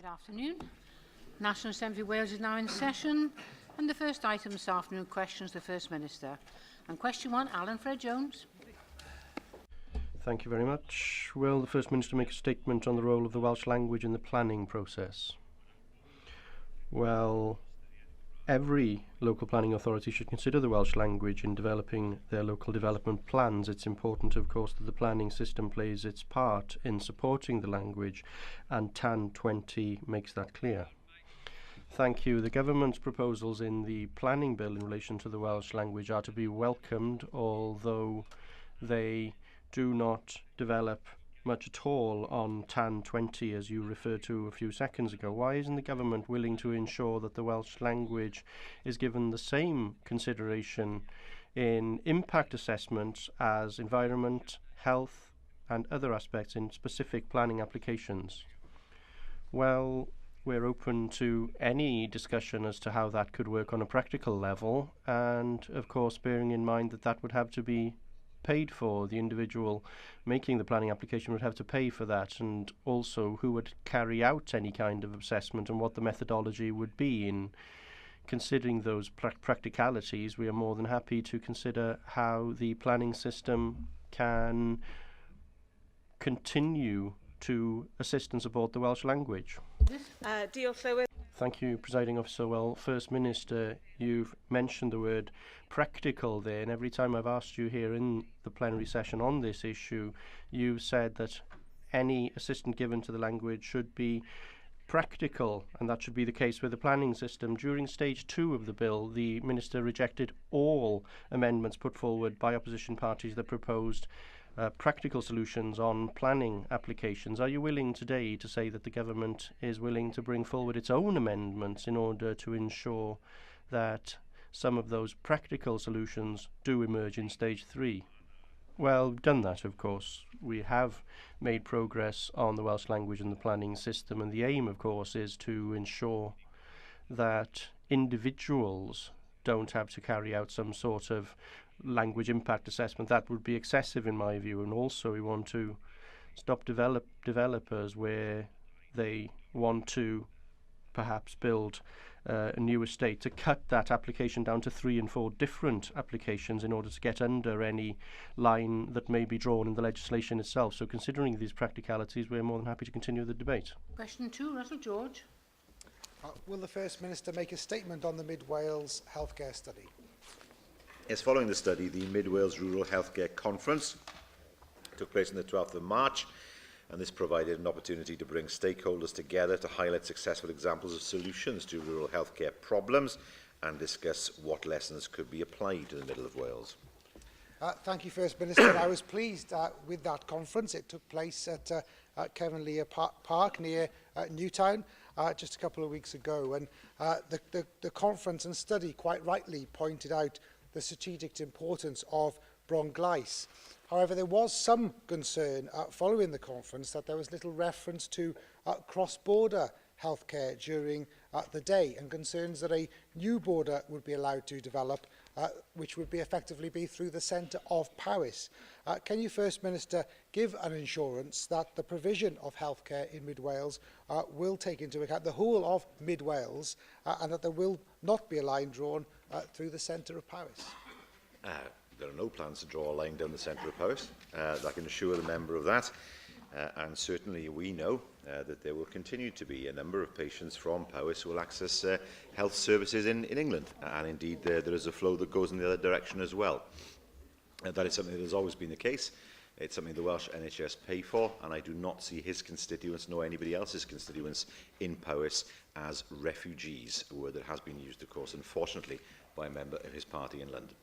Good afternoon. National Assembly Wales is now in session, and the first item this afternoon questions the First Minister. And question 1, Alan Fred Jones. Thank you very much. Will the First Minister make a statement on the role of the Welsh language in the planning process? Well, every local planning authority should consider the Welsh language in developing their local development plans. It's important, of course, that the planning system plays its part in supporting the language, and TAN 20 makes that clear. Thank you. The government's proposals in the planning bill in relation to the Welsh language are to be welcomed, although they do not develop much at all on TAN 20, as you referred to a few seconds ago. Why isn't the government willing to ensure that the Welsh language is given the same consideration in impact assessments as environment, health, and other aspects in specific planning applications? Well, we're open to any discussion as to how that could work on a practical level, and of course bearing in mind that that would have to be paid for. The individual making the planning application would have to pay for that, and also who would carry out any kind of assessment and what the methodology would be. In considering those practicalities, we are more than happy to consider how the planning system can continue to assist and support the Welsh language. Thank you, Presiding Officer. Well, First Minister, you've mentioned the word practical there, and every time I've asked you here in the plenary session on this issue, you've said that any assistance given to the language should be practical, and that should be the case with the planning system. During stage 2 of the bill, the Minister rejected all amendments put forward by opposition parties that proposed practical solutions on planning applications. Are you willing today to say that the government is willing to bring forward its own amendments in order to ensure that some of those practical solutions do emerge in stage 3? Well, we've done that, of course. We have made progress on the Welsh language and the planning system, and the aim, of course, is to ensure that individuals don't have to carry out some sort of language impact assessment. That would be excessive in my view, and also we want to stop developers where they want to perhaps build a new estate to cut that application down to 3 and 4 different applications in order to get under any line that may be drawn in the legislation itself. So considering these practicalities, we're more than happy to continue the debate. Question 2, Russell George. Will the First Minister make a statement on the Mid Wales healthcare study? Yes, following the study, the Mid Wales Rural Healthcare Conference took place on the 12th of March, and this provided an opportunity to bring stakeholders together to highlight successful examples of solutions to rural healthcare problems and discuss what lessons could be applied to the middle of Wales. Thank you, First Minister. I was pleased with that conference. It took place at Cefnleer Park near Newtown just a couple of weeks ago, and the conference and study quite rightly pointed out the strategic importance of bronglice. However, there was some concern following the conference that there was little reference to cross-border healthcare during the day, and concerns that a new border would be allowed to develop, which would be effectively be through the centre of Powys. Can you, First Minister, give an assurance that the provision of healthcare in Mid Wales will take into account the whole of Mid Wales, and that there will not be a line drawn through the centre of Powys? There are no plans to draw a line down the centre of Powys. I can assure the member of that. And certainly we know that there will continue to be a number of patients from Powys who will access health services in England. And indeed, there is a flow that goes in the other direction as well. That is something that has always been the case. It's something the Welsh NHS pay for, and I do not see his constituents nor anybody else's constituents in Powys as refugees, a word that has been used, of course, unfortunately, by a member of his party in London.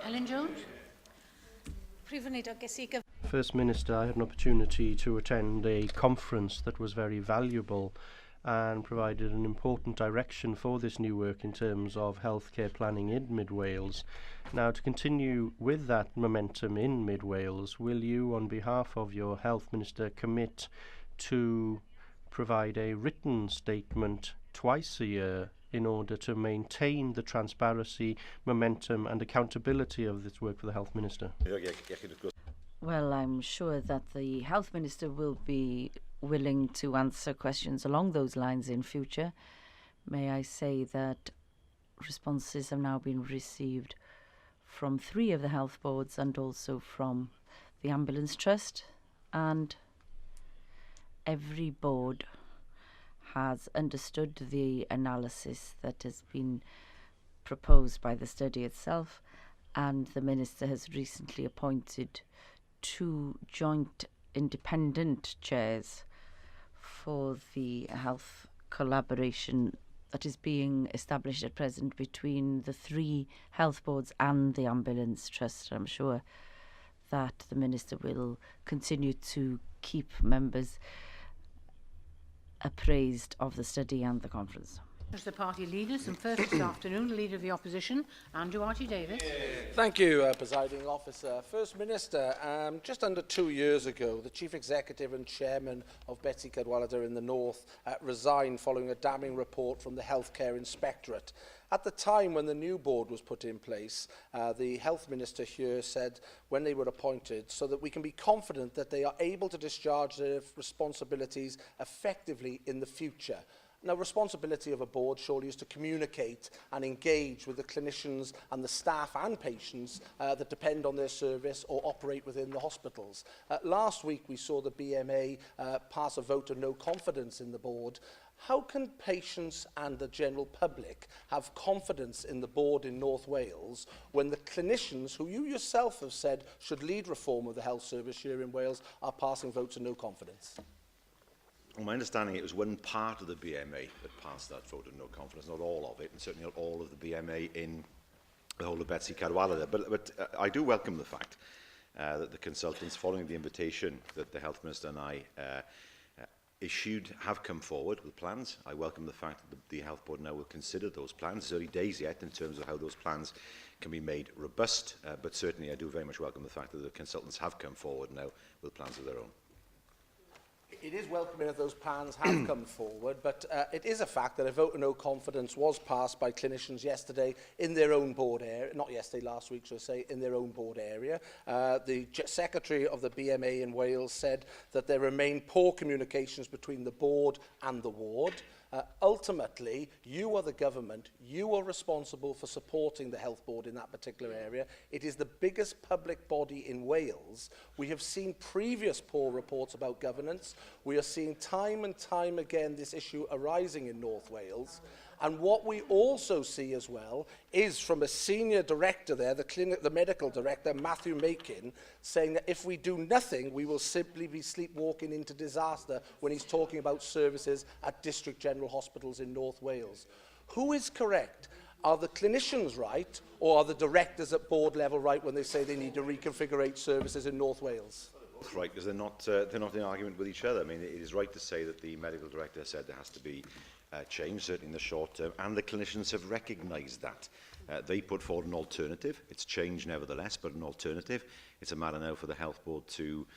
Helen Jones. Prif Weinidog, First Minister, I had an opportunity to attend a conference that was very valuable and provided an important direction for this new work in terms of healthcare planning in Mid Wales. Now, to continue with that momentum in Mid Wales, will you, on behalf of your Health Minister, commit to provide a written statement twice a year in order to maintain the transparency, momentum and accountability of this work for the Health Minister? Well, I'm sure that the Health Minister will be willing to answer questions along those lines in future. May I say that responses have now been received from 3 of the health boards and also from the Ambulance Trust, and every board has understood the analysis that has been proposed by the study itself, and the Minister has recently appointed 2 joint independent chairs for the health collaboration that is being established at present between the 3 health boards and the Ambulance Trust. I'm sure that the Minister will continue to keep members appraised of the study and the conference. The party leaders, and first this afternoon, the Leader of the Opposition, Andrew Davies. Thank you, Presiding Officer. First Minister, just under 2 years ago, the Chief Executive and Chairman of Betsy Cadwaladr in the North resigned following a damning report from the Healthcare Inspectorate. At the time when the new board was put in place, the Health Minister here said when they were appointed, so that we can be confident that they are able to discharge their responsibilities effectively in the future. Now, responsibility of a board surely is to communicate and engage with the clinicians and the staff and patients that depend on their service or operate within the hospitals. Last week, we saw the BMA pass a vote of no confidence in the board. How can patients and the general public have confidence in the board in North Wales when the clinicians, who you yourself have said should lead reform of the health service here in Wales, are passing votes of no confidence? Well, my understanding, it was one part of the BMA that passed that vote of no confidence, not all of it, and certainly not all of the BMA in the whole of Betsy Cadwaladr. But I do welcome the fact that the consultants, following the invitation that the Health Minister and I issued, have come forward with plans. I welcome the fact that the Health Board now will consider those plans. It's early days yet in terms of how those plans can be made robust, but certainly I do very much welcome the fact that the consultants have come forward now with plans of their own. It is welcoming that those plans have come forward, but it is a fact that a vote of no confidence was passed by clinicians yesterday in their own board area, not yesterday, last week, should I say, in their own board area. The Secretary of the BMA in Wales said that there remain poor communications between the board and the ward. Ultimately, you are the government. You are responsible for supporting the health board in that particular area. It is the biggest public body in Wales. We have seen previous poor reports about governance. We are seeing time and time again this issue arising in North Wales. And what we also see as well is from a senior director there, the medical director, Matthew Makin, saying that if we do nothing, we will simply be sleepwalking into disaster when he's talking about services at district general hospitals in North Wales. Who is correct? Are the clinicians right, or are the directors at board level right when they say they need to reconfigure services in North Wales? Both right, because they're not in argument with each other. I mean, it is right to say that the medical director said there has to be change, certainly in the short term, and the clinicians have recognised that. They put forward an alternative. It's change nevertheless, but an alternative. It's a matter now for the health board to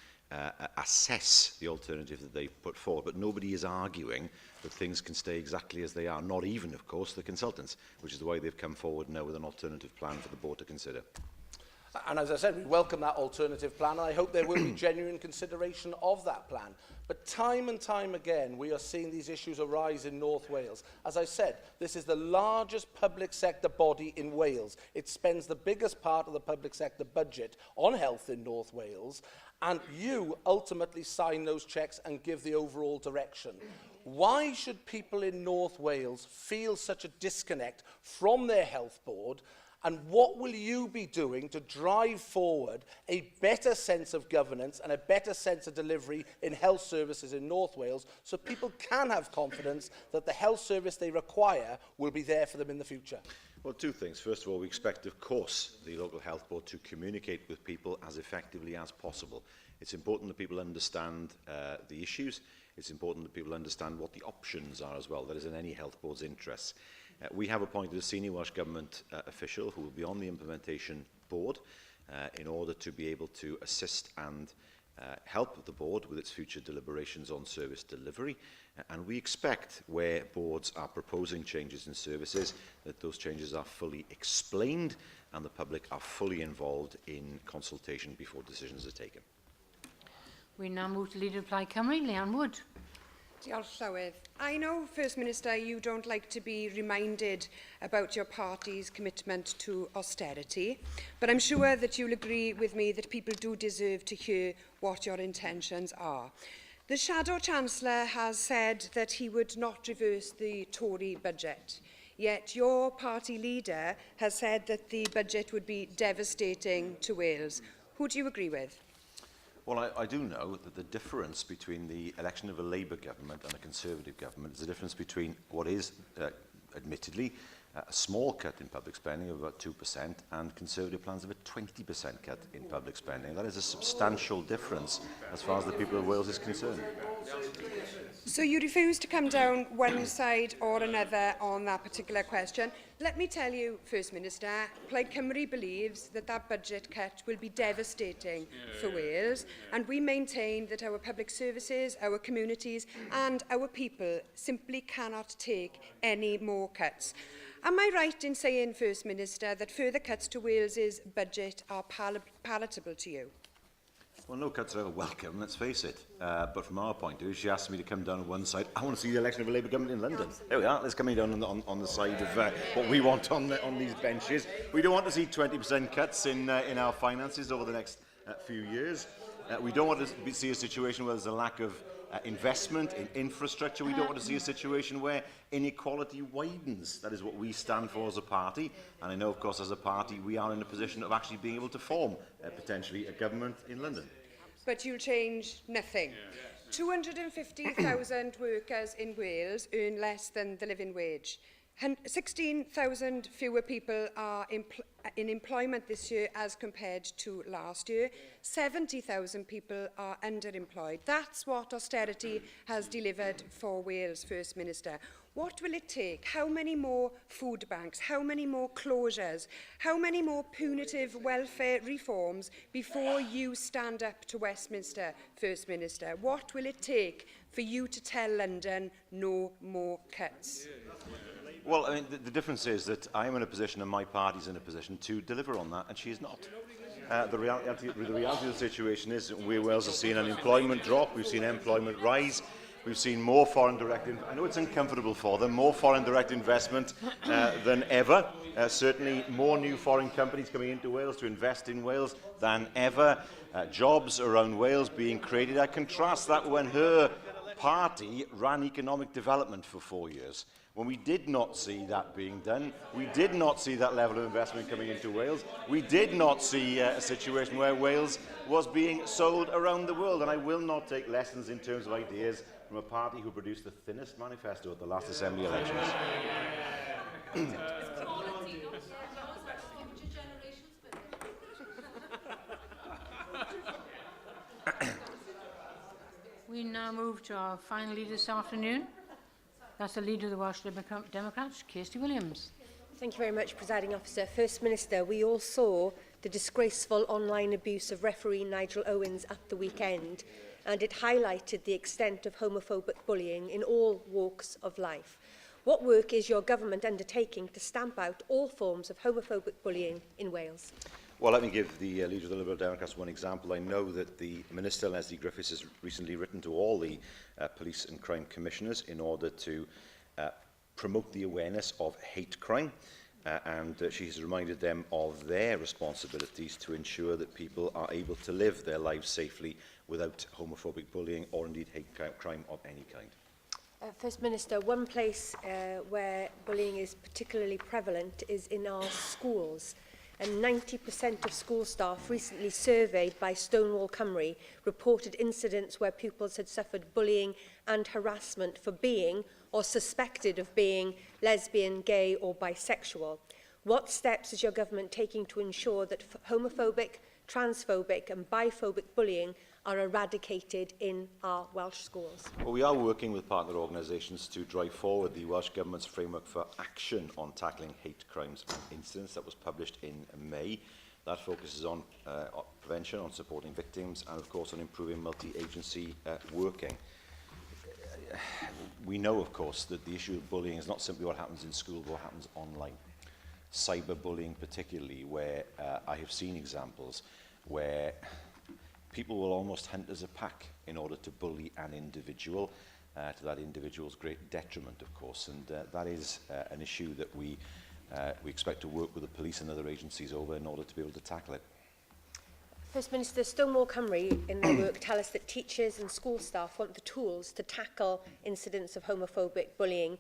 assess the alternative that they've put forward, but nobody is arguing that things can stay exactly as they are, not even, of course, the consultants, which is why they've come forward now with an alternative plan for the board to consider. And as I said, we welcome that alternative plan, and I hope there will be genuine consideration of that plan. But time and time again, we are seeing these issues arise in North Wales. As I said, this is the largest public sector body in Wales. It spends the biggest part of the public sector budget on health in North Wales, and you ultimately sign those checks and give the overall direction. Why should people in North Wales feel such a disconnect from their health board? And what will you be doing to drive forward a better sense of governance and a better sense of delivery in health services in North Wales so people can have confidence that the health service they require will be there for them in the future? Well, 2 things. First of all, we expect, of course, the local health board to communicate with people as effectively as possible. It's important that people understand the issues. It's important that people understand what the options are as well. That is in any health board's interests. We have appointed a senior Welsh Government official who will be on the implementation board in order to be able to assist and help the board with its future deliberations on service delivery. And we expect, where boards are proposing changes in services, that those changes are fully explained and the public are fully involved in consultation before decisions are taken. We now move to Leader of Plaid Cymru, Leanne Wood. Diolch Llywydd. I know, First Minister, you don't like to be reminded about your party's commitment to austerity, but I'm sure that you'll agree with me that people do deserve to hear what your intentions are. The Shadow Chancellor has said that he would not reverse the Tory budget, yet your party leader has said that the budget would be devastating to Wales. Who do you agree with? Well, I do know that the difference between the election of a Labour government and a Conservative government is the difference between what is, admittedly, a small cut in public spending of about 2% and Conservative plans of a 20% cut in public spending. That is a substantial difference as far as the people of Wales is concerned. So you refuse to come down one side or another on that particular question. Let me tell you, First Minister, Plaid Cymru believes that that budget cut will be devastating for Wales, and we maintain that our public services, our communities and our people simply cannot take any more cuts. Am I right in saying, First Minister, that further cuts to Wales's budget are palatable to you? Well, no cuts are ever welcome, let's face it. But from our point of view, she asked me to come down on one side. I want to see the election of a Labour government in London. There we are. Let's come down on the side of what we want on these benches. We don't want to see 20% cuts in our finances over the next few years. We don't want to see a situation where there's a lack of investment in infrastructure. We don't want to see a situation where inequality widens. That is what we stand for as a party. And I know, of course, as a party, we are in a position of actually being able to form potentially a government in London. But you'll change nothing. 250,000 workers in Wales earn less than the living wage. 16,000 fewer people are in employment this year as compared to last year. 70,000 people are underemployed. That's what austerity has delivered for Wales, First Minister. What will it take? How many more food banks? How many more closures? How many more punitive welfare reforms before you stand up to Westminster, First Minister? What will it take for you to tell London no more cuts? Well, I mean, the difference is that I am in a position and my party's in a position to deliver on that, and she is not. The reality of the situation is that we Wales have seen unemployment drop, we've seen employment rise, we've seen more foreign direct investment. I know it's uncomfortable for them, more foreign direct investment than ever. Certainly more new foreign companies coming into Wales to invest in Wales than ever. Jobs around Wales being created. I contrast that when her party ran economic development for 4 years. When we did not see that being done, we did not see that level of investment coming into Wales, we did not see a situation where Wales was being sold around the world. And I will not take lessons in terms of ideas from a party who produced the thinnest manifesto at the last Assembly elections. We now move to our final leader this afternoon. That's the leader of the Welsh Democrats, Kirsty Williams. Thank you very much, Presiding Officer. First Minister, we all saw the disgraceful online abuse of referee Nigel Owens at the weekend, and it highlighted the extent of homophobic bullying in all walks of life. What work is your government undertaking to stamp out all forms of homophobic bullying in Wales? Well, let me give the leader of the Liberal Democrats one example. I know that the Minister, Leslie Griffiths, has recently written to all the police and crime commissioners in order to promote the awareness of hate crime. And she has reminded them of their responsibilities to ensure that people are able to live their lives safely without homophobic bullying or indeed hate crime of any kind. First Minister, one place where bullying is particularly prevalent is in our schools. And 90% of school staff recently surveyed by Stonewall Cymru reported incidents where pupils had suffered bullying and harassment for being or suspected of being lesbian, gay or bisexual. What steps is your government taking to ensure that homophobic, transphobic and biphobic bullying are eradicated in our Welsh schools? Well, we are working with partner organisations to drive forward the Welsh Government's framework for action on tackling hate crimes and incidents that was published in May. That focuses on prevention, on supporting victims and, of course, on improving multi-agency working. We know, of course, that the issue of bullying is not simply what happens in school, but what happens online. Cyberbullying particularly, where I have seen examples where people will almost hunt as a pack in order to bully an individual. to that individual's great detriment, of course. And that is an issue that we expect to work with the police and other agencies over in order to be able to tackle it. First Minister, Stonewall Cymru in their work tell us that teachers and school staff want the tools to tackle incidents of homophobic bullying,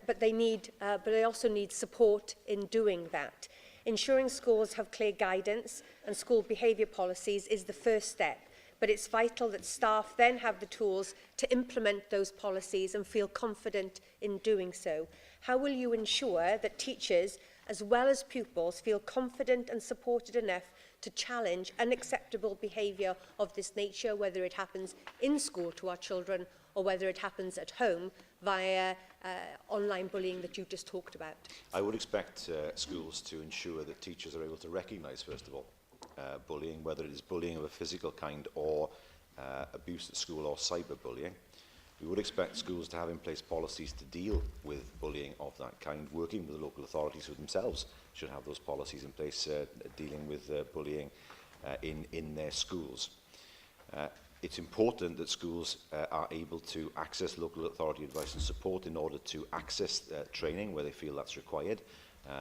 but they also need support in doing that. Ensuring schools have clear guidance and school behaviour policies is the first step, but it's vital that staff then have the tools to implement those policies and feel confident in doing so. How will you ensure that teachers, as well as pupils, feel confident and supported enough to challenge unacceptable behaviour of this nature, whether it happens in school to our children or whether it happens at home via online bullying that you've just talked about? I would expect schools to ensure that teachers are able to recognise, first of all, bullying, whether it is bullying of a physical kind or abuse at school or cyberbullying. We would expect schools to have in place policies to deal with bullying of that kind, working with the local authorities who themselves should have those policies in place dealing with bullying in their schools. It's important that schools are able to access local authority advice and support in order to access training where they feel that's required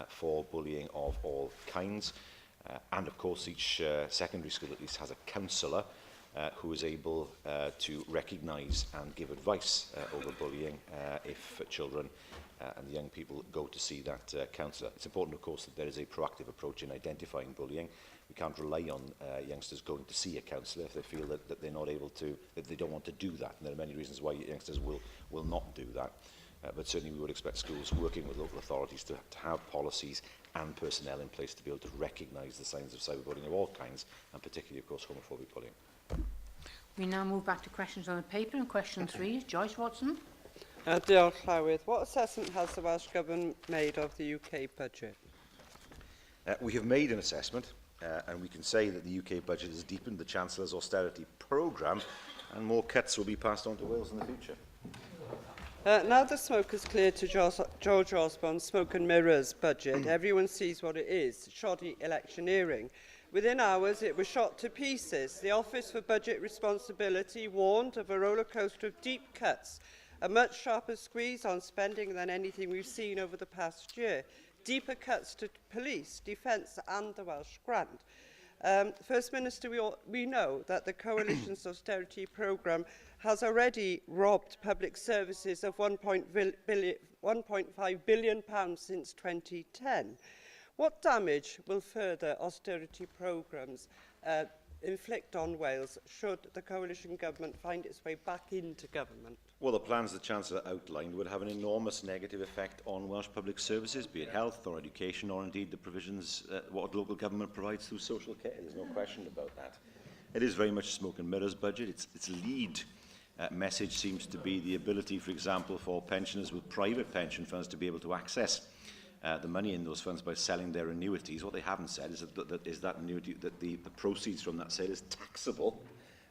for bullying of all kinds. And of course each secondary school at least has a counsellor who is able to recognise and give advice over bullying if children and young people go to see that counsellor. It's important, of course, that there is a proactive approach in identifying bullying. We can't rely on youngsters going to see a counsellor if they feel that they're not able to, that they don't want to do that. And there are many reasons why youngsters will not do that. But certainly we would expect schools working with local authorities to have policies and personnel in place to be able to recognise the signs of cyberbullying of all kinds, and particularly, of course, homophobic bullying. We now move back to questions on the paper, and question 3 is Joyce Watson. Diolch, Llywydd. What assessment has the Welsh Government made of the UK budget? We have made an assessment, and we can say that the UK budget has deepened the Chancellor's austerity programme, and more cuts will be passed on to Wales in the future. Now the smoke has cleared to George Osborne's smoke and mirrors budget, everyone sees what it is, shoddy electioneering. Within hours, it was shot to pieces. The Office for Budget Responsibility warned of a rollercoaster of deep cuts, a much sharper squeeze on spending than anything we've seen over the past year. Deeper cuts to police, defence and the Welsh grant. First Minister, we know that the Coalition's austerity programme has already robbed public services of £1.5 billion since 2010. What damage will further austerity programmes inflict on Wales should the coalition government find its way back into government? Well, the plans the Chancellor outlined would have an enormous negative effect on Welsh public services, be it health or education, or indeed the provisions what local government provides through social care. There's no question about that. It is very much a smoke and mirrors budget. Its lead message seems to be the ability, for example, for pensioners with private pension funds to be able to access the money in those funds by selling their annuities. What they haven't said is that annuity, that the proceeds from that sale is taxable.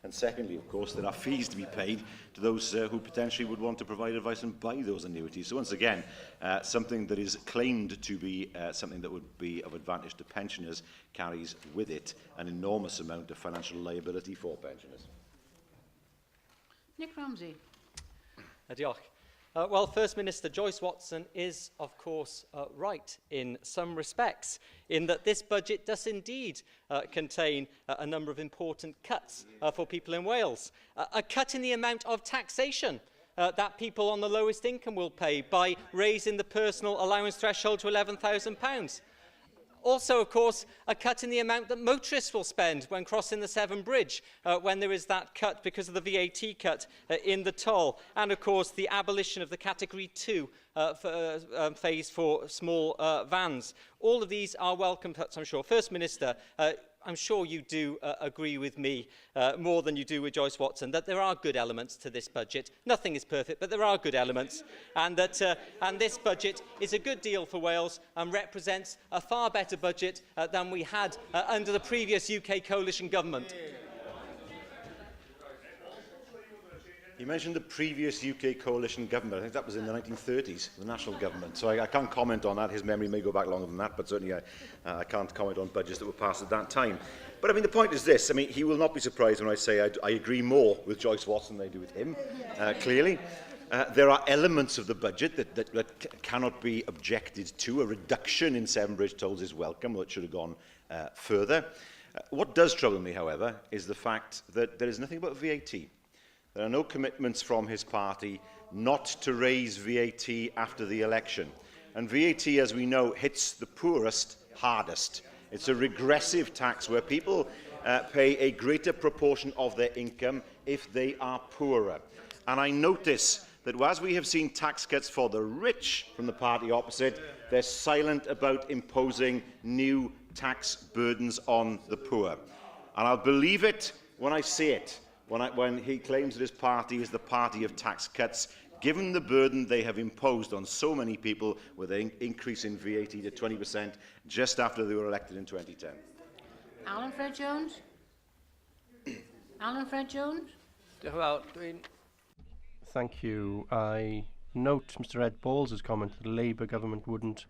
And secondly, of course, there are fees to be paid to those who potentially would want to provide advice and buy those annuities. So once again, something that is claimed to be something that would be of advantage to pensioners carries with it an enormous amount of financial liability for pensioners. Nick Ramsey. Diolch. Well, First Minister, Joyce Watson is, of course, right in some respects, in that this budget does indeed contain a number of important cuts for people in Wales. A cut in the amount of taxation that people on the lowest income will pay by raising the personal allowance threshold to £11,000. Also, of course, a cut in the amount that motorists will spend when crossing the Severn Bridge, when there is that cut because of the VAT cut in the toll. And, of course, the abolition of the Category 2 phase for small vans. All of these are welcome cuts, I'm sure. First Minister, I'm sure you do agree with me more than you do with Joyce Watson that there are good elements to this budget. Nothing is perfect, but there are good elements, and that and this budget is a good deal for Wales and represents a far better budget than we had under the previous UK coalition government. You mentioned the previous UK coalition government. I think that was in the 1930s, the national government. So I can't comment on that. His memory may go back longer than that, but certainly I can't comment on budgets that were passed at that time. But I mean, the point is this. I mean, he will not be surprised when I say I agree more with Joyce Watson than I do with him, clearly. There are elements of the budget that cannot be objected to. A reduction in Severn Bridge tolls is welcome, although it should have gone further. What does trouble me, however, is the fact that there is nothing but VAT. There are no commitments from his party not to raise VAT after the election. And VAT, as we know, hits the poorest hardest. It's a regressive tax where people pay a greater proportion of their income if they are poorer. And I notice that as we have seen tax cuts for the rich from the party opposite, they're silent about imposing new tax burdens on the poor. And I'll believe it when I see it. When he claims that his party is the party of tax cuts, given the burden they have imposed on so many people with an increase in VAT to 20% just after they were elected in 2010. Alan Fred Jones. Alan Fred Jones. Thank you. I note Mr Ed Balls' comment that the Labour government wouldn't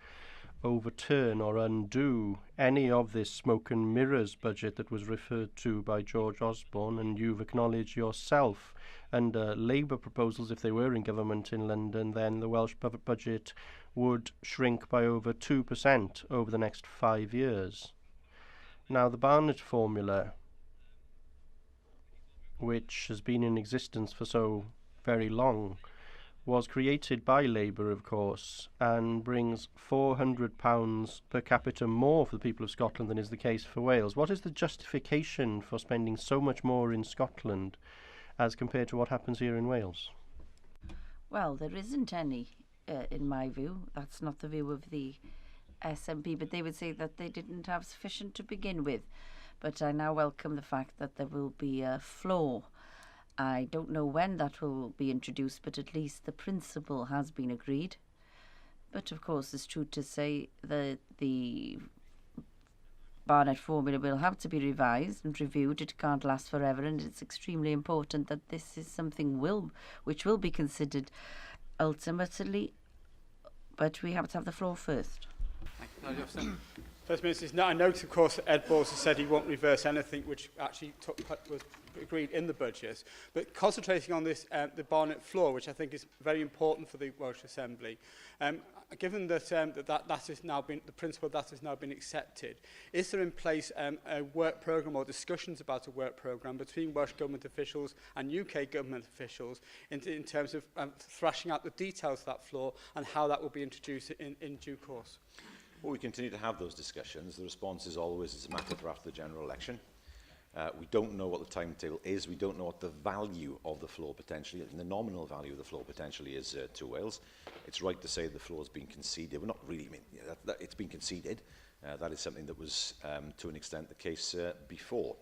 overturn or undo any of this smoke and mirrors budget that was referred to by George Osborne, and you've acknowledged yourself under Labour proposals, if they were in government in London, then the Welsh budget would shrink by over 2% over the next 5 years. Now, the Barnett formula, which has been in existence for so very long, was created by Labour, of course, and brings £400 per capita more for the people of Scotland than is the case for Wales. What is the justification for spending so much more in Scotland as compared to what happens here in Wales? Well, there isn't any, in my view. That's not the view of the SNP, but they would say that they didn't have sufficient to begin with. But I now welcome the fact that there will be a floor. I don't know when that will be introduced, but at least the principle has been agreed. But of course, it's true to say that the Barnett formula will have to be revised and reviewed. It can't last forever, and it's extremely important that this is something which will be considered ultimately, but we have to have the floor first. First Minister, I note, of course, that Ed Balls has said he won't reverse anything which actually was agreed in the budget. But concentrating on this, the Barnett floor, which I think is very important for the Welsh Assembly, given that that has now been the principle that has now been accepted, is there in place a work programme or discussions about a work programme between Welsh Government officials and UK Government officials in terms of thrashing out the details of that floor and how that will be introduced in due course? Well, we continue to have those discussions. The response is always it's a matter for after the general election. We don't know what the timetable is. We don't know what the value of the floor potentially, and the nominal value of the floor potentially is to Wales. It's right to say the floor has been conceded. Well, not really. I mean, it's been conceded. That is something that was, to an extent, the case before.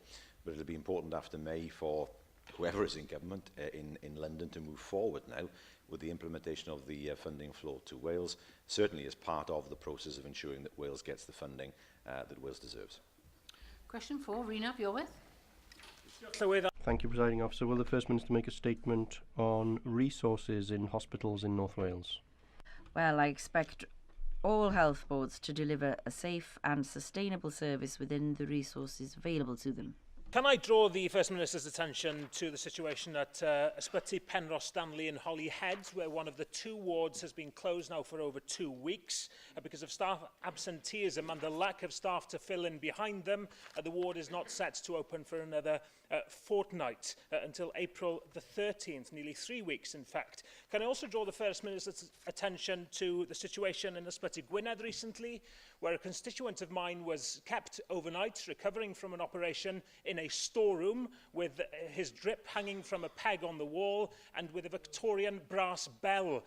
But it'll be important after May for whoever is in government in London to move forward now with the implementation of the funding floor to Wales, certainly as part of the process of ensuring that Wales gets the funding that Wales deserves. Question 4, Rena, you're with. Thank you, Presiding Officer. Will the First Minister make a statement on resources in hospitals in North Wales? Well, I expect all health boards to deliver a safe and sustainable service within the resources available to them. Can I draw the First Minister's attention to the situation at Ysbyty Penrose Stanley in Holyhead, where one of the 2 wards has been closed now for over 2 weeks because of staff absenteeism and the lack of staff to fill in behind them. The ward is not set to open for another fortnight until April the 13th, nearly 3 weeks in fact. Can I also draw the First Minister's attention to the situation in Ysbyty Gwynedd recently, where a constituent of mine was kept overnight recovering from an operation in a storeroom with his drip hanging from a peg on the wall and with a Victorian brass bell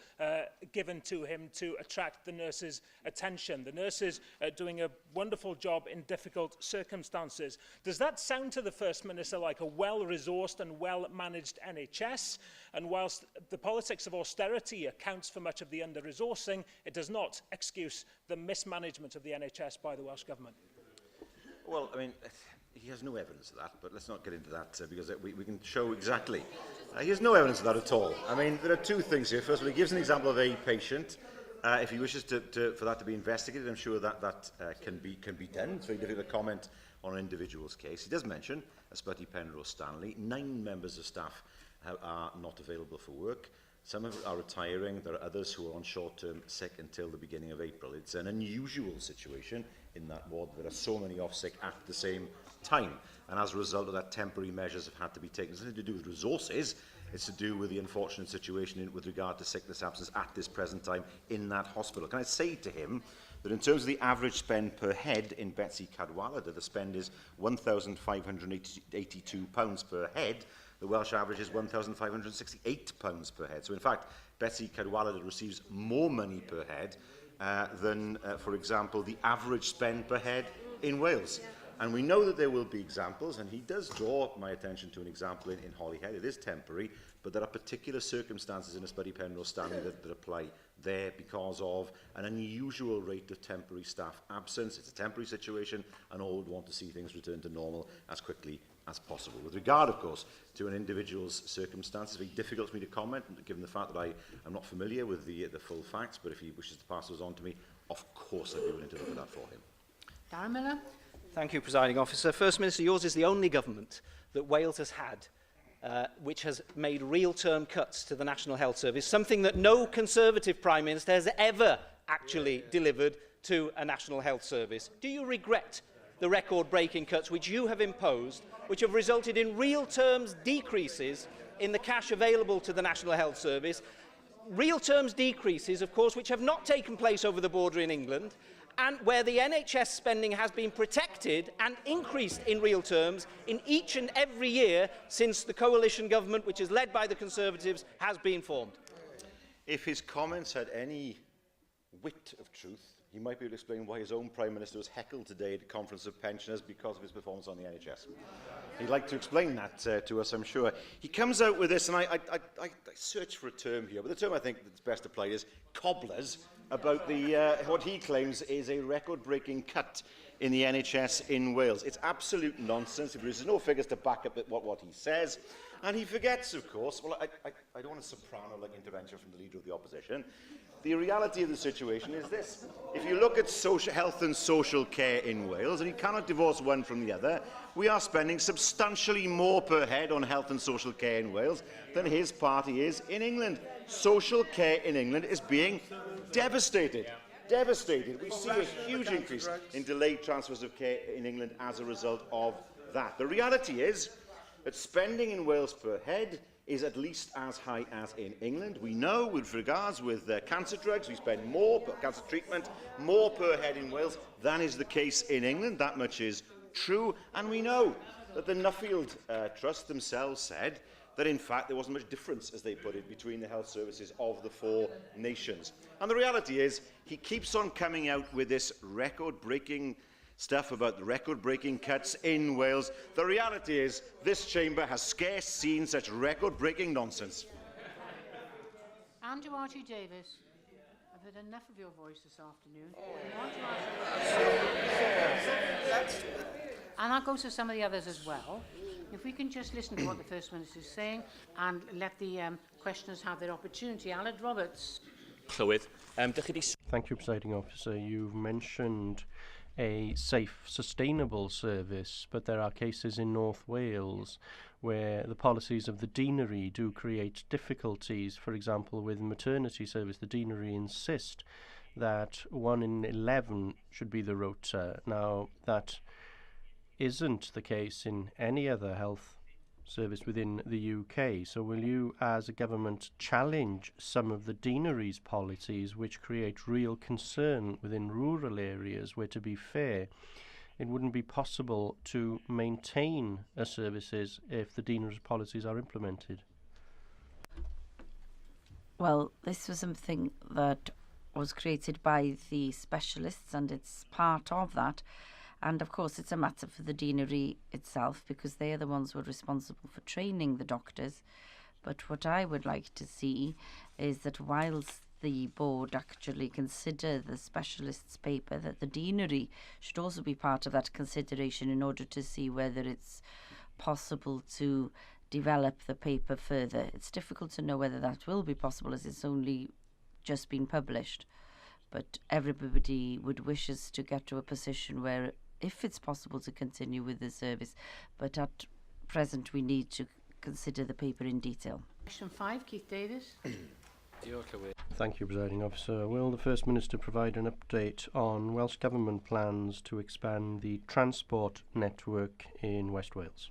given to him to attract the nurses' attention. The nurses doing a wonderful job in difficult circumstances. Does that sound to the First Minister like a well-resourced and well-managed NHS? And whilst the politics of austerity accounts for much of the under-resourcing, it does not excuse the mismanagement of the NHS by the Welsh Government. Well, I mean, He has no evidence of that, but let's not get into that because we can show exactly. He has no evidence of that at all. I mean, there are two things here. First of all, he gives an example of a patient. If he wishes for that to be investigated, I'm sure that can be done. It's very difficult to comment on an individual's case. He does mention Ysbyty Penrose Stanley. 9 members of staff are not available for work. Some are retiring. There are others who are on short-term sick until the beginning of April. It's an unusual situation in that ward. There are so many off sick at the same time. And as a result of that, temporary measures have had to be taken. It's nothing to do with resources. It's to do with the unfortunate situation with regard to sickness absence at this present time in that hospital. Can I say to him that in terms of the average spend per head in Betsy Cadwallader, the spend is £1,582 per head. The Welsh average is £1,568 per head. So in fact, Betsy Cadwallader receives more money per head than, for example, the average spend per head in Wales. And we know that there will be examples, and he does draw my attention to an example in Holyhead. It is temporary, but there are particular circumstances in Ysbyty Penrose Stanley that apply there because of an unusual rate of temporary staff absence. It's a temporary situation, and all would want to see things return to normal as quickly as possible. With regard, of course, to an individual's circumstances, it's very difficult for me to comment, given the fact that I am not familiar with the full facts, but if he wishes to pass those on to me, of course I'd be willing to look at that for him. Darren Miller. Thank you, Presiding Officer. First Minister, yours is the only government that Wales has had which has made real-term cuts to the National Health Service, something that no Conservative Prime Minister has ever actually delivered to a National Health Service. Do you regret the record-breaking cuts which you have imposed, which have resulted in real terms decreases in the cash available to the National Health Service? Real terms decreases, of course, which have not taken place over the border in England, and where the NHS spending has been protected and increased in real terms in each and every year since the coalition government, which is led by the Conservatives, has been formed. If his comments had any wit of truth, he might be able to explain why his own Prime Minister was heckled today at the Conference of Pensioners because of his performance on the NHS. He'd like to explain that to us, I'm sure. He comes out with this, and I search for a term here, but the term I think that's best applied is cobblers, about the what he claims is a record-breaking cut in the NHS in Wales. It's absolute nonsense. There's no figures to back up what he says. And he forgets, of course, well, I don't want a soprano-like intervention from the Leader of the Opposition. The reality of the situation is this. If you look at health and social care in Wales, and you cannot divorce one from the other, we are spending substantially more per head on health and social care in Wales than his party is in England. Social care in England is being devastated. Devastated. We see a huge increase in delayed transfers of care in England as a result of that. The reality is that spending in Wales per head is at least as high as in England. We know with regards with cancer drugs, we spend more per cancer treatment, more per head in Wales than is the case in England. That much is true. And we know that the Nuffield Trust themselves said that in fact there wasn't much difference, as they put it, between the health services of the 4 nations. And the reality is he keeps on coming out with this record-breaking stuff about the record-breaking cuts in Wales. The reality is this chamber has scarce seen such record-breaking nonsense. Andrew Archie Davis. I've heard enough of your voice this afternoon. And I'll go to some of the others as well. If we can just listen to what the First Minister is saying and let the questioners have their opportunity. Aled Roberts. Thank you, Presiding Officer. You've mentioned a safe, sustainable service, but there are cases in North Wales where the policies of the deanery do create difficulties. For example, with maternity service, the deanery insist that 1 in 11 should be the rota. Now, that isn't the case in any other health service within the UK. So will you, as a government, challenge some of the deanery's policies which create real concern within rural areas where, to be fair, it wouldn't be possible to maintain services if the deanery's policies are implemented? Well, this was something that was created by the specialists, and it's part of that. And of course, it's a matter for the deanery itself, because they are the ones who are responsible for training the doctors. But what I would like to see is that whilst the board actually consider the specialist's paper, that the deanery should also be part of that consideration in order to see whether it's possible to develop the paper further. It's difficult to know whether that will be possible, as it's only just been published. But everybody would wish us to get to a position where, if it's possible to continue with the service, but at present we need to consider the paper in detail. Question 5, Keith Davis. Thank you, Presiding Officer. Will the First Minister provide an update on Welsh Government plans to expand the transport network in West Wales?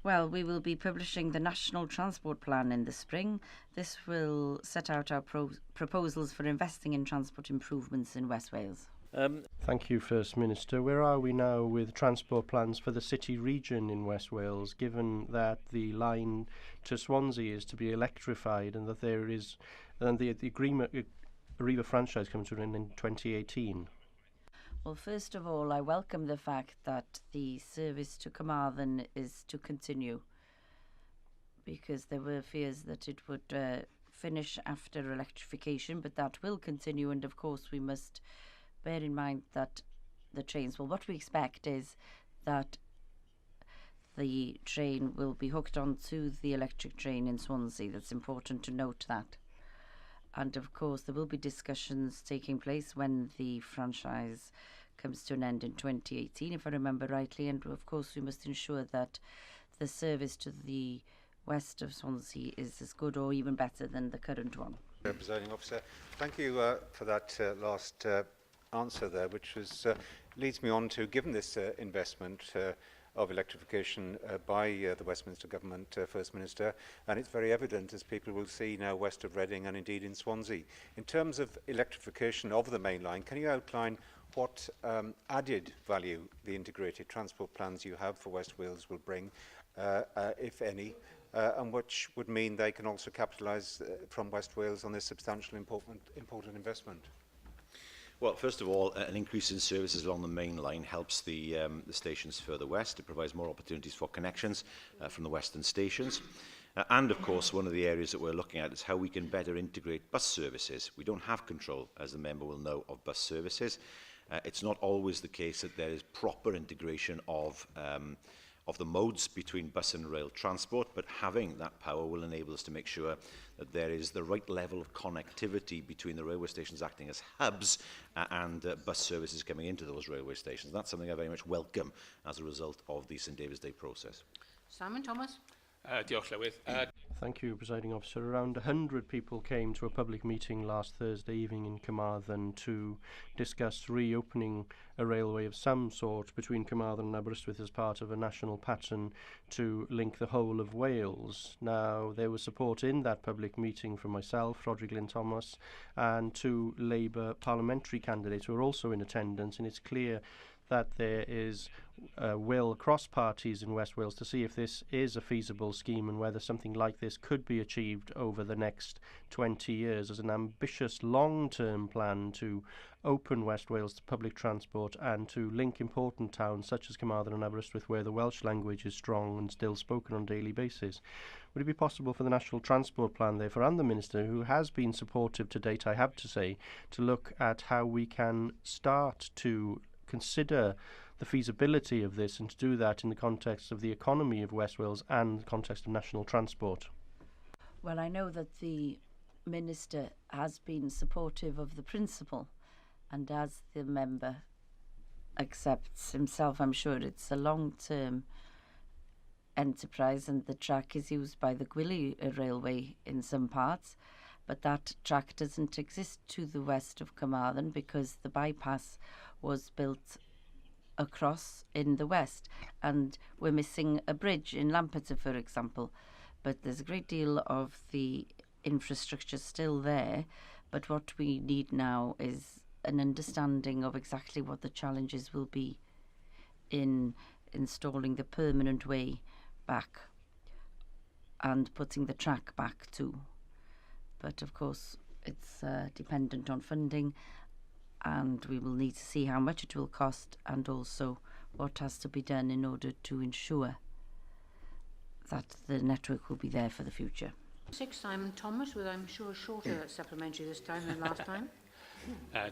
Well, we will be publishing the National Transport Plan in the spring. This will set out our proposals for investing in transport improvements in West Wales. Thank you, First Minister. Where are we now with transport plans for the city region in West Wales, given that the line to Swansea is to be electrified and that there is the agreement, Arriva franchise comes to an end in 2018? Well, first of all, I welcome the fact that the service to Carmarthen is to continue, because there were fears that it would finish after electrification, but that will continue, and of course we must bear in mind that the trains, well, what we expect is that the train will be hooked onto the electric train in Swansea. That's important to note that. And of course there will be discussions taking place when the franchise comes to an end in 2018, if I remember rightly, and of course we must ensure that the service to the west of Swansea is as good or even better than the current one. Presiding Officer, thank you for that last answer there, which was, leads me on to, given this investment of electrification by the Westminster Government, First Minister, and it's very evident, as people will see now west of Reading and indeed in Swansea. In terms of electrification of the main line, can you outline what added value the integrated transport plans you have for West Wales will bring, if any, and which would mean they can also capitalise from West Wales on this substantial important investment? Well, first of all, an increase in services along the main line helps the stations further west. It provides more opportunities for connections from the western stations. And, of course, one of the areas that we're looking at is how we can better integrate bus services. We don't have control, as the member will know, of bus services. It's not always the case that there is proper integration of the modes between bus and rail transport, but having that power will enable us to make sure that there is the right level of connectivity between the railway stations acting as hubs and bus services coming into those railway stations. That's something I very much welcome as a result of the St David's Day process. Simon Thomas. Diolch, Llywydd. Thank you, Presiding Officer. Around 100 people came to a public meeting last Thursday evening in Carmarthen to discuss reopening a railway of some sort between Carmarthen and Aberystwyth as part of a national pattern to link the whole of Wales. Now, there was support in that public meeting from myself, Roderick Glyn Thomas, and two Labour parliamentary candidates who are also in attendance, and it's clear that there is will across parties in West Wales to see if this is a feasible scheme and whether something like this could be achieved over the next 20 years as an ambitious long-term plan to open West Wales to public transport and to link important towns such as Carmarthen and Aberystwyth, where the Welsh language is strong and still spoken on a daily basis. Would it be possible for the National Transport Plan, therefore, and the Minister, who has been supportive to date, I have to say, to look at how we can start to consider the feasibility of this and to do that in the context of the economy of West Wales and the context of national transport? Well, I know that the Minister has been supportive of the principle, and as the member accepts himself, I'm sure it's a long-term enterprise, and the track is used by the Gwili Railway in some parts, but that track doesn't exist to the west of Carmarthen because the bypass was built across in the west, and we're missing a bridge in Lampeter, for example. But there's a great deal of the infrastructure still there, but what we need now is an understanding of exactly what the challenges will be in installing the permanent way back and putting the track back too. But of course it's dependent on funding, and we will need to see how much it will cost and also what has to be done in order to ensure that the network will be there for the future. Simon Thomas, with I'm sure a shorter supplementary this time than last time.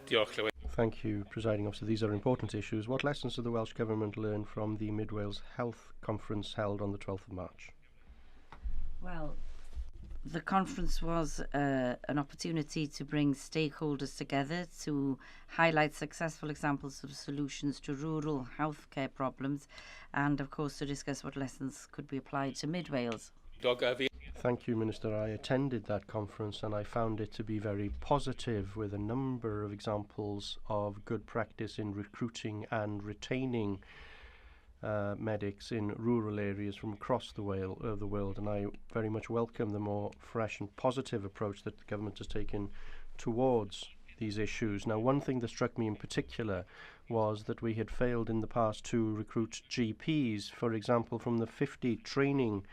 Diolch, Lewis. Thank you, Presiding Officer. These are important issues. What lessons did the Welsh Government learn from the Mid Wales Health Conference held on the 12th of March? Well, the conference was an opportunity to bring stakeholders together to highlight successful examples of solutions to rural healthcare problems and, of course, to discuss what lessons could be applied to Mid Wales. Thank you, Minister. I attended that conference and I found it to be very positive, with a number of examples of good practice in recruiting and retaining medics in rural areas from across the world, and I very much welcome the more fresh and positive approach that the government has taken towards these issues. Now, one thing that struck me in particular was that we had failed in the past to recruit GPs. For example, from the 50 training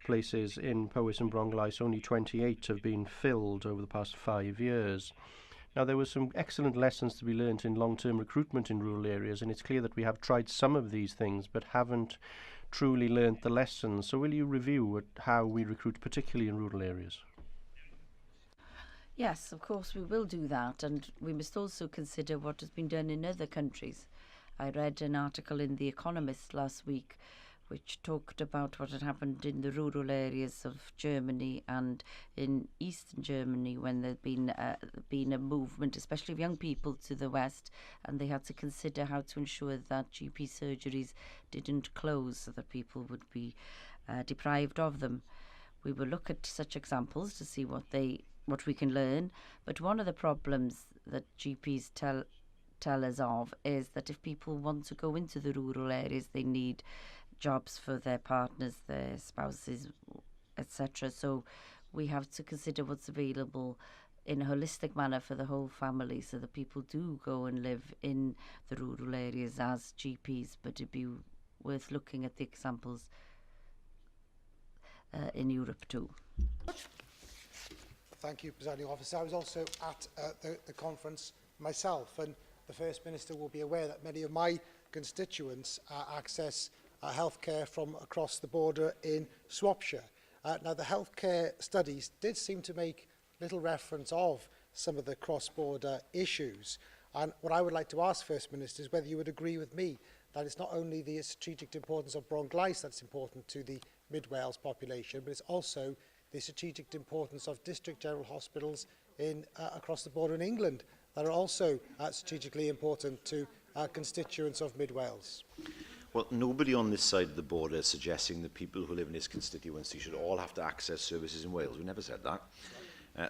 places in Powys and Bronglais, only 28 have been filled over the past 5 years. Now, there were some excellent lessons to be learnt in long-term recruitment in rural areas, and it's clear that we have tried some of these things but haven't truly learnt the lessons. So will you review how we recruit, particularly in rural areas? Yes, of course we will do that, and we must also consider what has been done in other countries. I read an article in The Economist last week which talked about what had happened in the rural areas of Germany and in eastern Germany when there'd been a movement, especially of young people, to the west, and they had to consider how to ensure that GP surgeries didn't close so that people would be deprived of them. We will look at such examples to see what we can learn, but one of the problems that GPs tell us of is that if people want to go into the rural areas, they need jobs for their partners, their spouses, etc. So we have to consider what's available in a holistic manner for the whole family, so that people do go and live in the rural areas as GPs. But it'd be worth looking at the examples in Europe too. Thank you, Presiding Officer. I was also at the conference myself, and the First Minister will be aware that many of my constituents access healthcare from across the border in Shropshire. Now, the healthcare studies did seem to make little reference of some of the cross-border issues. And what I would like to ask First Minister is whether you would agree with me that it's not only the strategic importance of Bronglais that's important to the Mid-Wales population, but it's also the strategic importance of district general hospitals across the border in England that are also strategically important to constituents of Mid-Wales. Well, nobody on this side of the border is suggesting that people who live in this constituency should all have to access services in Wales. We never said that.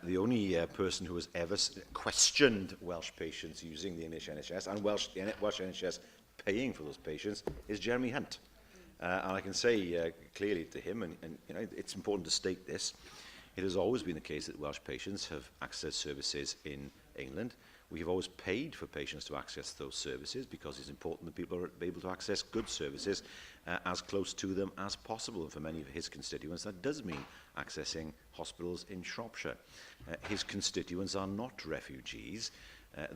The only person who has ever questioned Welsh patients using the English NHS and Welsh NHS paying for those patients is Jeremy Hunt. And I can say clearly to him, and you know, it's important to state this, it has always been the case that Welsh patients have accessed services in England. We have always paid for patients to access those services because it's important that people are able to access good services as close to them as possible. And for many of his constituents, that does mean accessing hospitals in Shropshire. His constituents are not refugees.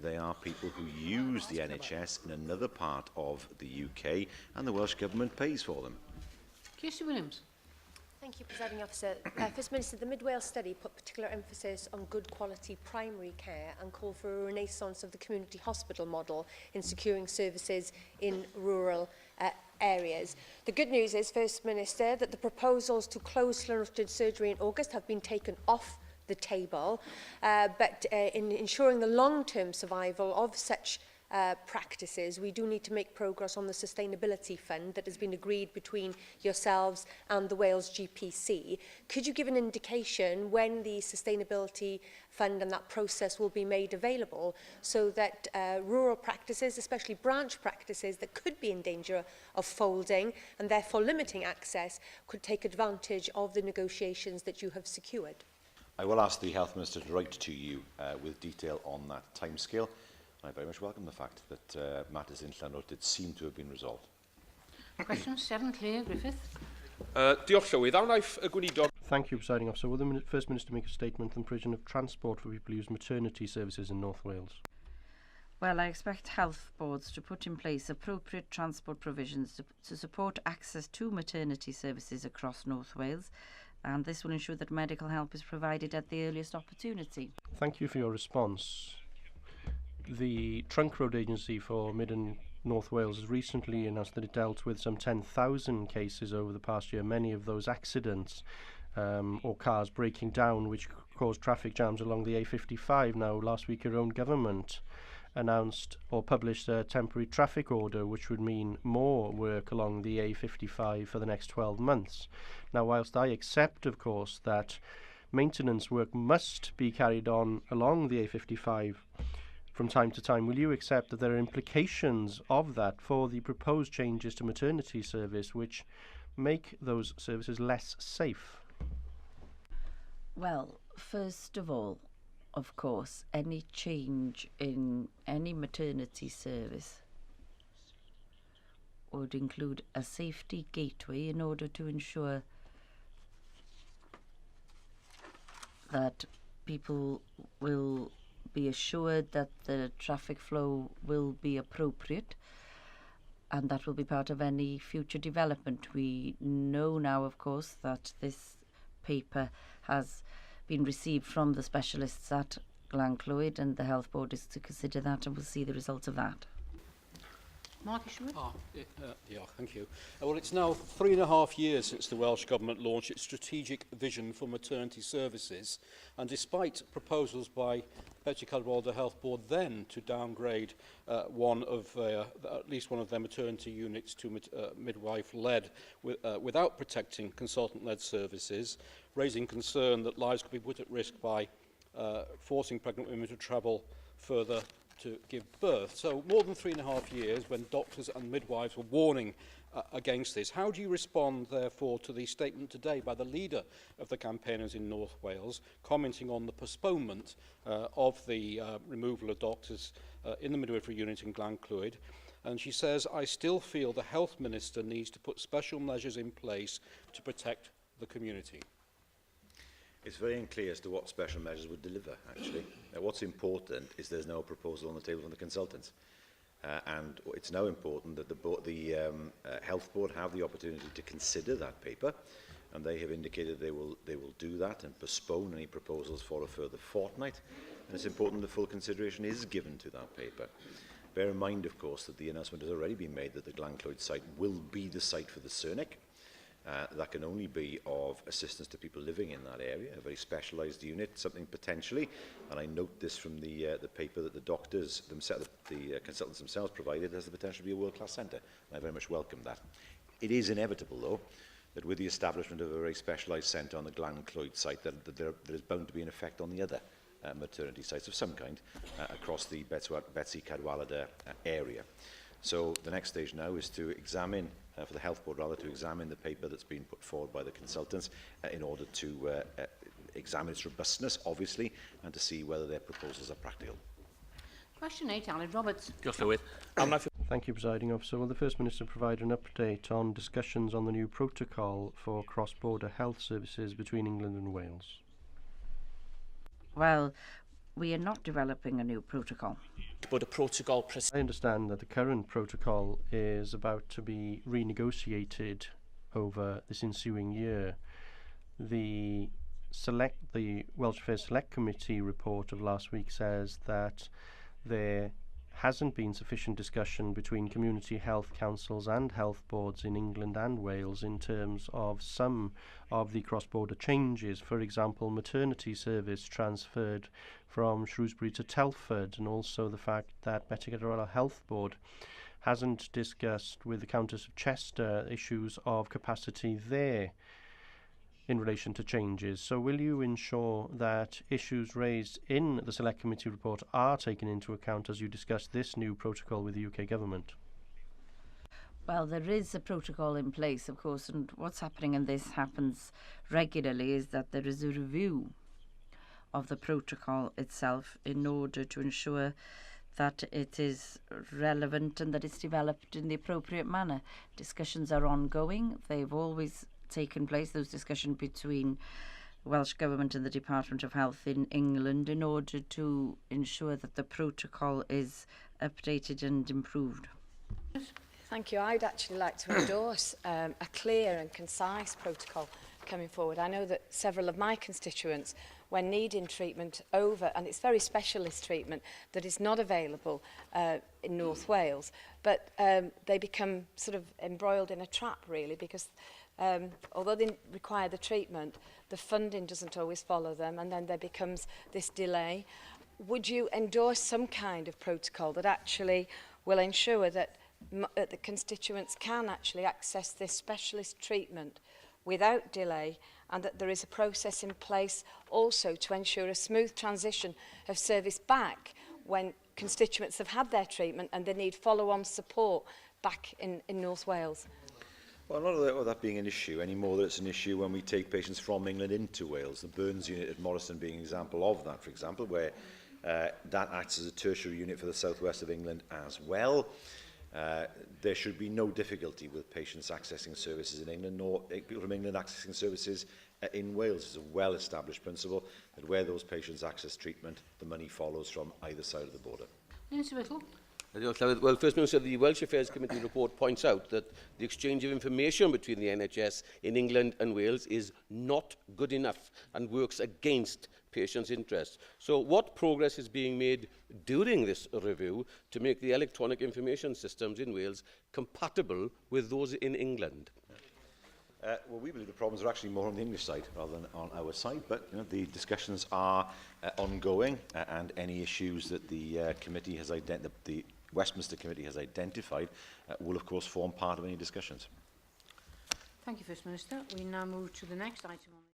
They are people who use the NHS in another part of the UK, and the Welsh Government pays for them. Kirsty Williams. Thank you, Presiding Officer. First Minister, the Mid-Wales study put particular emphasis on good quality primary care and called for a renaissance of the community hospital model in securing services in rural areas. The good news is, First Minister, that the proposals to close Llanrwstyd surgery in August have been taken off the table, but in ensuring the long-term survival of such practices, we do need to make progress on the sustainability fund that has been agreed between yourselves and the Wales GPC. Could you give an indication when the sustainability fund and that process will be made available so that rural practices, especially branch practices that could be in danger of folding and therefore limiting access, could take advantage of the negotiations that you have secured? I will ask the Health Minister to write to you with detail on that timescale. I very much welcome the fact that matters in Llanrwstyd seem to have been resolved. Question 7, Claire Griffith. Diolch, Llywydd. Wnaeth y Gweinidog... Thank you, Presiding Officer. Will the First Minister make a statement on the provision of transport for people who use maternity services in North Wales? Well, I expect health boards to put in place appropriate transport provisions to support access to maternity services across North Wales. and this will ensure that medical help is provided at the earliest opportunity. Thank you for your response. The Trunk Road Agency for Mid and North Wales has recently announced that it dealt with some 10,000 cases over the past year, many of those accidents or cars breaking down which caused traffic jams along the A55. Now, last week your own government announced or published a temporary traffic order which would mean more work along the A55 for the next 12 months. Now, whilst I accept, of course, that maintenance work must be carried on along the A55 from time to time, will you accept that there are implications of that for the proposed changes to maternity service which make those services less safe? Well, first of all, of course, any change in any maternity service would include a safety gateway in order to ensure that people will be assured that the traffic flow will be appropriate, and that will be part of any future development. We know now, of course, that this paper has been received from the specialists at Glan-Clwyd, and the Health Board is to consider that, and we'll see the results of that. Mark Ishmael? Yeah, thank you. Well, it's now 3.5 years since the Welsh Government launched its strategic vision for maternity services, and despite proposals by Pedair Cadwaladr Health Board then to downgrade at least one of their maternity units to midwife-led without protecting consultant-led services, raising concern that lives could be put at risk by forcing pregnant women to travel further to give birth. So more than 3.5 years when doctors and midwives were warning against this. How do you respond, therefore, to the statement today by the leader of the campaigners in North Wales, commenting on the postponement of the removal of doctors in the midwifery unit in Glan-Clwyd? And she says, I still feel the health minister needs to put special measures in place to protect the community. It's very unclear as to what special measures would deliver, actually. What's important is there's no proposal on the table from the consultants. And it's now important that the Health Board have the opportunity to consider that paper, and they have indicated they will do that and postpone any proposals for a further fortnight. And it's important that full consideration is given to that paper. Bear in mind, of course, that the announcement has already been made that the Glan-Clwyd site will be the site for the Saesneg. That can only be of assistance to people living in that area, a very specialised unit, something potentially, and I note this from the paper that the doctors themselves, the consultants themselves provided, has the potential to be a world-class centre, and I very much welcome that. It is inevitable, though, that with the establishment of a very specialised centre on the Glan-Clwyd site, that there is bound to be an effect on the other maternity sites of some kind across the Pedair Cadwaladr area. So the next stage now is to examine, for the Health Board rather, to examine the paper that's been put forward by the consultants in order to examine its robustness, obviously, and to see whether their proposals are practical. Question 8, Alan Roberts. Thank you, Presiding Officer. Will the First Minister provide an update on discussions on the new protocol for cross-border health services between England and Wales? Well, we are not developing a new protocol. But a protocol... I understand that the current protocol is about to be renegotiated over this ensuing year. The Welsh Affairs Select Committee report of last week says that there hasn't been sufficient discussion between community health councils and health boards in England and Wales in terms of some of the cross-border changes. For example, maternity service transferred from Shrewsbury to Telford, and also the fact that Pedair Health Board hasn't discussed with the Countess of Chester issues of capacity there in relation to changes. So will you ensure that issues raised in the Select Committee report are taken into account as you discuss this new protocol with the UK Government? Well, there is a protocol in place, of course, and what's happening, and this happens regularly, is that there is a review of the protocol itself in order to ensure that it is relevant and that it's developed in the appropriate manner. Discussions are ongoing. They've always taken place, those discussions between Welsh Government and the Department of Health in England, in order to ensure that the protocol is updated and improved. Thank you. I'd actually like to endorse a clear and concise protocol coming forward. I know that several of my constituents, when needing treatment over, and it's very specialist treatment that is not available in North Wales, but they become sort of embroiled in a trap, really, because although they require the treatment, the funding doesn't always follow them, and then there becomes this delay. Would you endorse some kind of protocol that actually will ensure that the constituents can actually access this specialist treatment without delay, and that there is a process in place also to ensure a smooth transition of service back when constituents have had their treatment and they need follow-on support back in North Wales? Well, not of that being an issue any more than it's an issue when we take patients from England into Wales. The Burns unit at Morrison being an example of that, for example, where that acts as a tertiary unit for the southwest of England as well. There should be no difficulty with patients accessing services in England, nor people from England accessing services in Wales. It's a well-established principle that where those patients access treatment, the money follows from either side of the border. Well, First Minister, the Welsh Affairs Committee report points out that the exchange of information between the NHS in England and Wales is not good enough and works against patients' interests. So what progress is being made during this review to make the electronic information systems in Wales compatible with those in England? Well, we believe the problems are actually more on the English side rather than on our side, but the discussions are ongoing, and any issues that the committee has the Westminster Committee has identified will, of course, form part of any discussions. Thank you, First Minister. We now move to the next item on